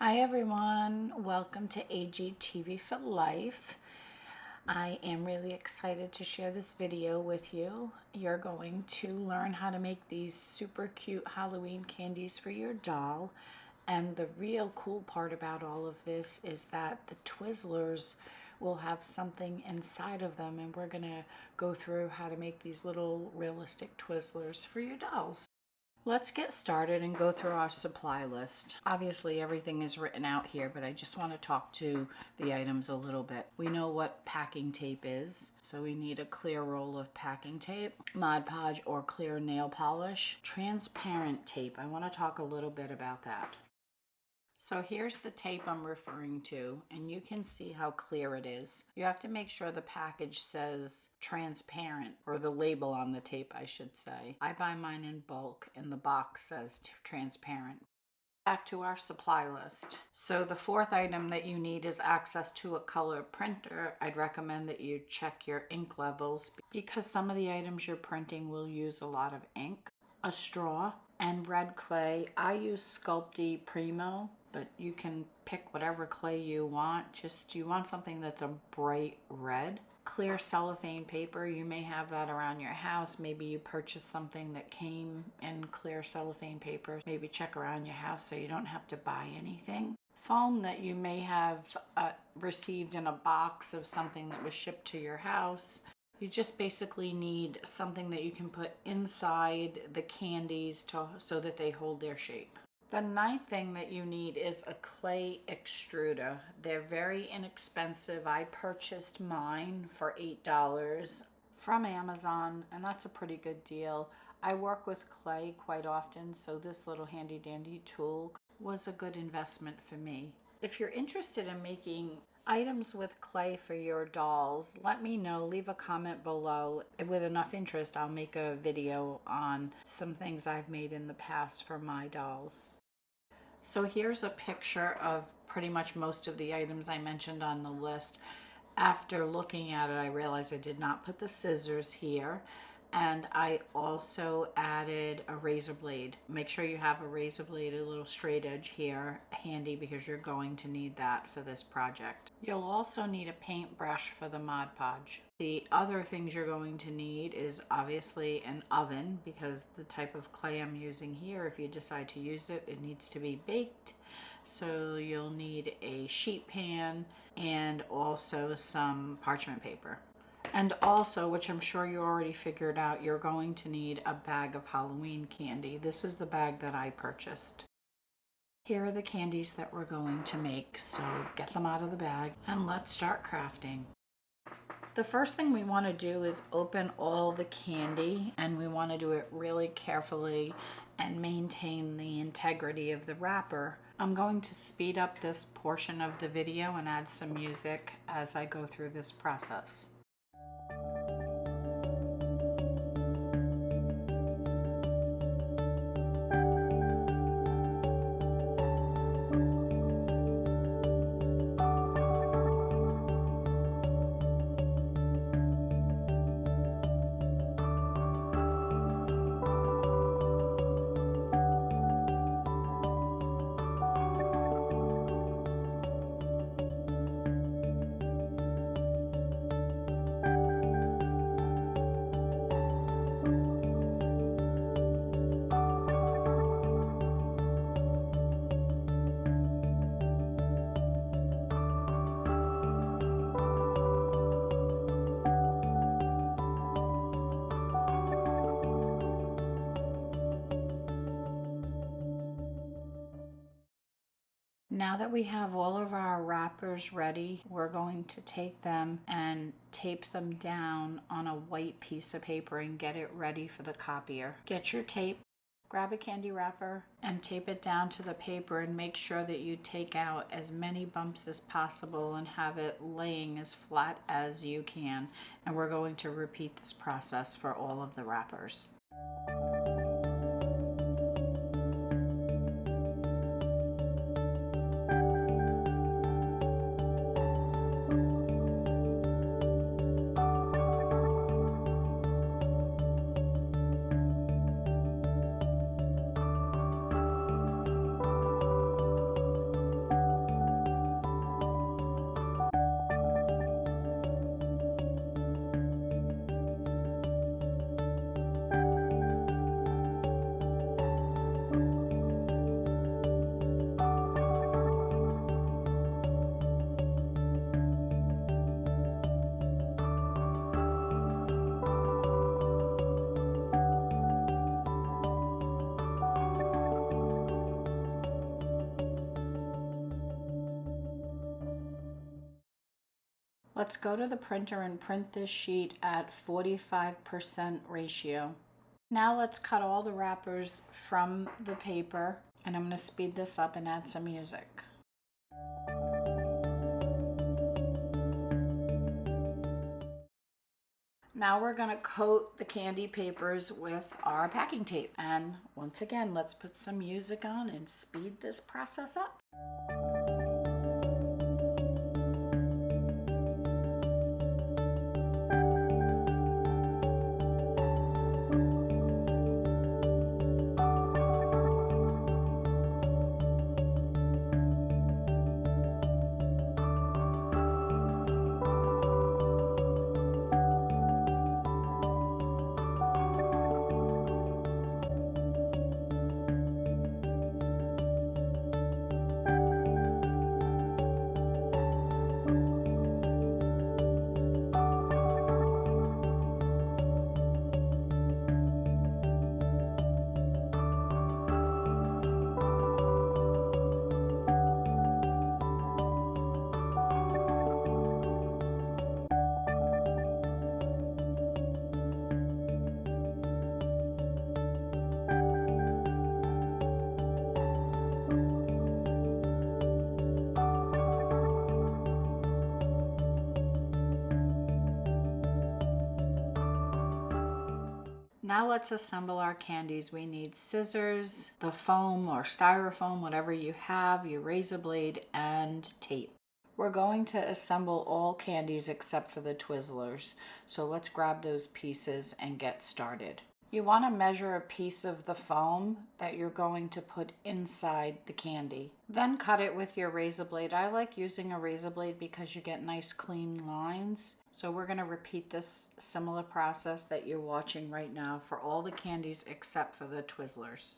Hi everyone, welcome to AGTV for Life. I am really excited to share this video with you. You're going to learn how to make these super cute Halloween candies for your doll. And the real cool part about all of this is that the Twizzlers will have something inside of them, and we're gonna go through how to make these little realistic Twizzlers for your dolls. Let's get started and go through our supply list. Obviously everything is written out here, but I just want to talk to the items a little bit. We know what packing tape is, so we need a clear roll of packing tape, Mod Podge or clear nail polish, transparent tape. I want to talk a little bit about that. So here's the tape I'm referring to, and you can see how clear it is. You have to make sure the package says transparent, or the label on the tape, I should say. I buy mine in bulk, and the box says transparent. Back to our supply list. So the fourth item that you need is access to a color printer. I'd recommend that you check your ink levels because some of the items you're printing will use a lot of ink. A straw and red clay. I use Sculpey Primo, but you can pick whatever clay you want. You want something that's a bright red. Clear cellophane paper, you may have that around your house. Maybe you purchased something that came in clear cellophane paper. Maybe check around your house so you don't have to buy anything. Foam that you may have received in a box of something that was shipped to your house. You just basically need something that you can put inside the candies so that they hold their shape. The ninth thing that you need is a clay extruder. They're very inexpensive. I purchased mine for $8 from Amazon, and that's a pretty good deal. I work with clay quite often, so this little handy dandy tool was a good investment for me. If you're interested in making items with clay for your dolls, let me know. Leave a comment below. With enough interest, I'll make a video on some things I've made in the past for my dolls. So here's a picture of pretty much most of the items I mentioned on the list. After looking at it, I realized I did not put the scissors here. And I also added a razor blade. Make sure you have a razor blade, a little straight edge here handy because you're going to need that for this project. You'll also need a paintbrush for the Mod Podge. The other things you're going to need is obviously an oven because the type of clay I'm using here, if you decide to use it, it needs to be baked. So you'll need a sheet pan and also some parchment paper. And also, which I'm sure you already figured out, you're going to need a bag of Halloween candy. This is the bag that I purchased. Here are the candies that we're going to make, so get them out of the bag and let's start crafting. The first thing we want to do is open all the candy, and we want to do it really carefully and maintain the integrity of the wrapper. I'm going to speed up this portion of the video and add some music as I go through this process. Now that we have all of our wrappers ready, we're going to take them and tape them down on a white piece of paper and get it ready for the copier. Get your tape, grab a candy wrapper, and tape it down to the paper and make sure that you take out as many bumps as possible and have it laying as flat as you can. And we're going to repeat this process for all of the wrappers. Let's go to the printer and print this sheet at 45% ratio. Now let's cut all the wrappers from the paper, and I'm going to speed this up and add some music. Now we're going to coat the candy papers with our packing tape. And once again, let's put some music on and speed this process up. Now let's assemble our candies. We need scissors, the foam or styrofoam, whatever you have, your razor blade, and tape. We're going to assemble all candies except for the Twizzlers. So let's grab those pieces and get started. You want to measure a piece of the foam that you're going to put inside the candy. Then cut it with your razor blade. I like using a razor blade because you get nice clean lines. So we're going to repeat this similar process that you're watching right now for all the candies except for the Twizzlers.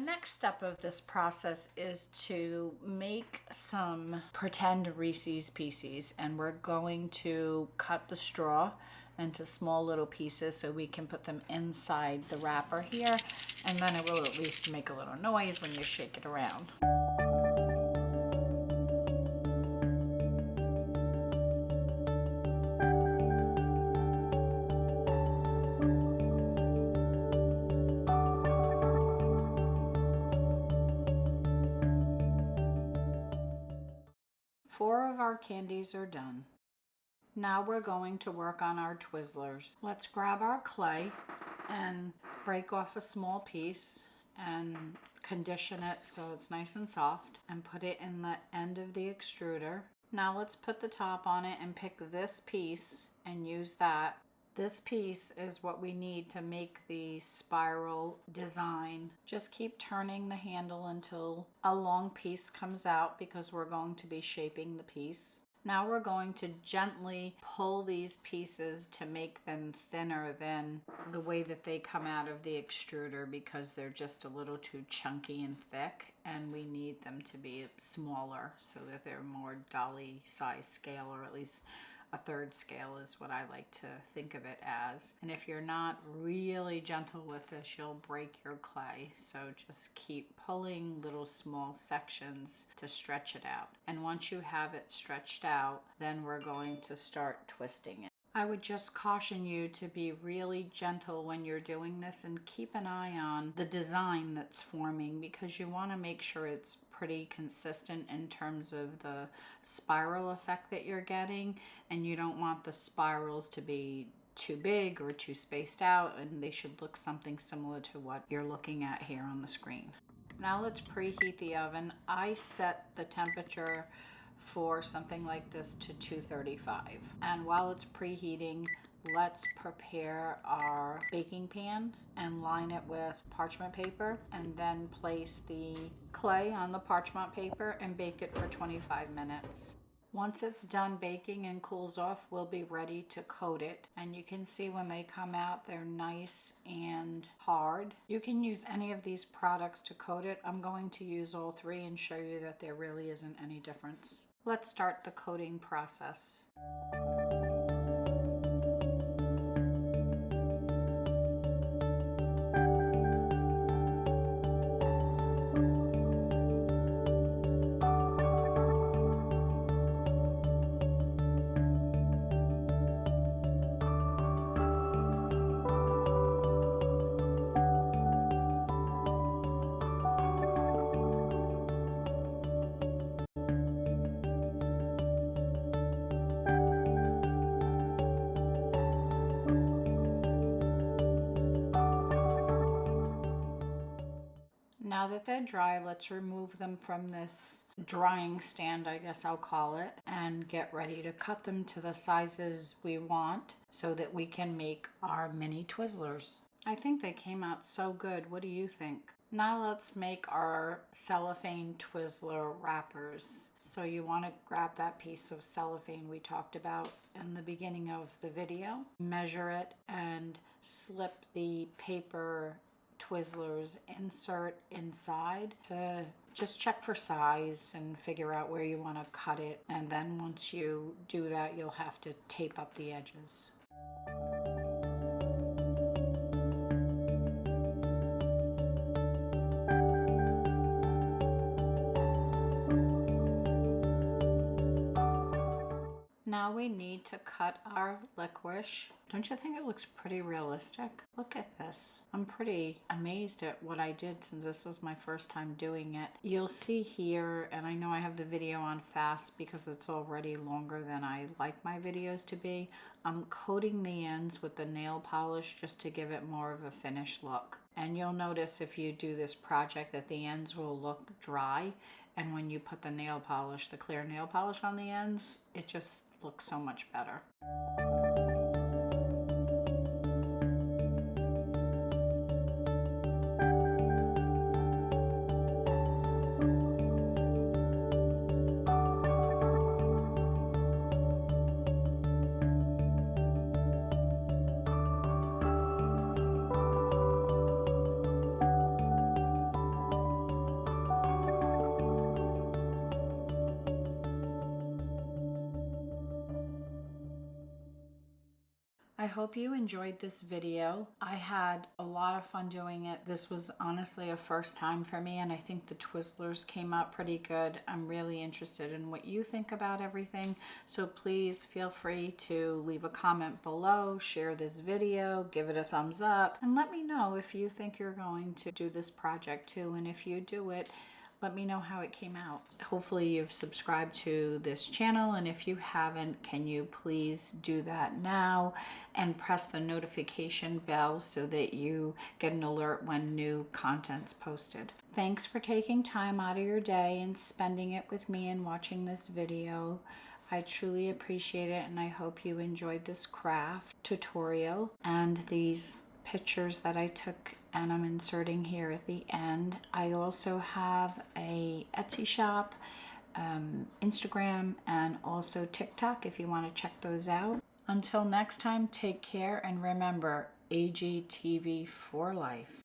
next step of this process is to make some pretend Reese's Pieces, and we're going to cut the straw into small little pieces so we can put them inside the wrapper here, and then it will at least make a little noise when you shake it around. Four of our candies are done. Now we're going to work on our Twizzlers. Let's grab our clay and break off a small piece and condition it so it's nice and soft and put it in the end of the extruder. Now let's put the top on it and pick this piece and use that. This piece is what we need to make the spiral design. Just keep turning the handle until a long piece comes out because we're going to be shaping the piece. Now we're going to gently pull these pieces to make them thinner than the way that they come out of the extruder because they're just a little too chunky and thick, and we need them to be smaller so that they're more dolly size scale, or at least a third scale is what I like to think of it as. And if you're not really gentle with this, you'll break your clay. So just keep pulling little small sections to stretch it out. And once you have it stretched out, then we're going to start twisting it. I would just caution you to be really gentle when you're doing this and keep an eye on the design that's forming, because you want to make sure it's pretty consistent in terms of the spiral effect that you're getting, and you don't want the spirals to be too big or too spaced out, and they should look something similar to what you're looking at here on the screen. Now let's preheat the oven. I set the temperature for something like this to 235, and while it's preheating, let's prepare our baking pan and line it with parchment paper, and then place the clay on the parchment paper and bake it for 25 minutes. Once it's done baking and cools off, we'll be ready to coat it. And you can see when they come out, they're nice and hard. You can use any of these products to coat it. I'm going to use all three and show you that there really isn't any difference. Let's start the coating process. Now that they're dry, let's remove them from this drying stand, I guess I'll call it, and get ready to cut them to the sizes we want so that we can make our mini Twizzlers. I think they came out so good. What do you think? Now let's make our cellophane Twizzler wrappers. So you want to grab that piece of cellophane we talked about in the beginning of the video, measure it, and slip the paper Twizzlers insert inside to just check for size and figure out where you want to cut it. And then once you do that, you'll have to tape up the edges. Now we need to cut our licorice. Don't you think it looks pretty realistic? Look at this. I'm pretty amazed at what I did since this was my first time doing it. You'll see here, and I know I have the video on fast because it's already longer than I like my videos to be. I'm coating the ends with the nail polish just to give it more of a finished look. And you'll notice if you do this project that the ends will look dry. And when you put the nail polish, the clear nail polish on the ends, it just looks so much better. I hope you enjoyed this video. I had a lot of fun doing it. This was honestly a first time for me, and I think the Twizzlers came out pretty good. I'm really interested in what you think about everything, so please feel free to leave a comment below, share this video, give it a thumbs up, and let me know if you think you're going to do this project too, and if you do it, let me know how it came out. Hopefully you've subscribed to this channel, and if you haven't, can you please do that now and press the notification bell so that you get an alert when new content's posted. Thanks for taking time out of your day and spending it with me and watching this video. I truly appreciate it, and I hope you enjoyed this craft tutorial and these pictures that I took and I'm inserting here at the end. I also have a Etsy shop, Instagram, and also TikTok if you want to check those out. Until next time, take care, and remember, AGTV for life.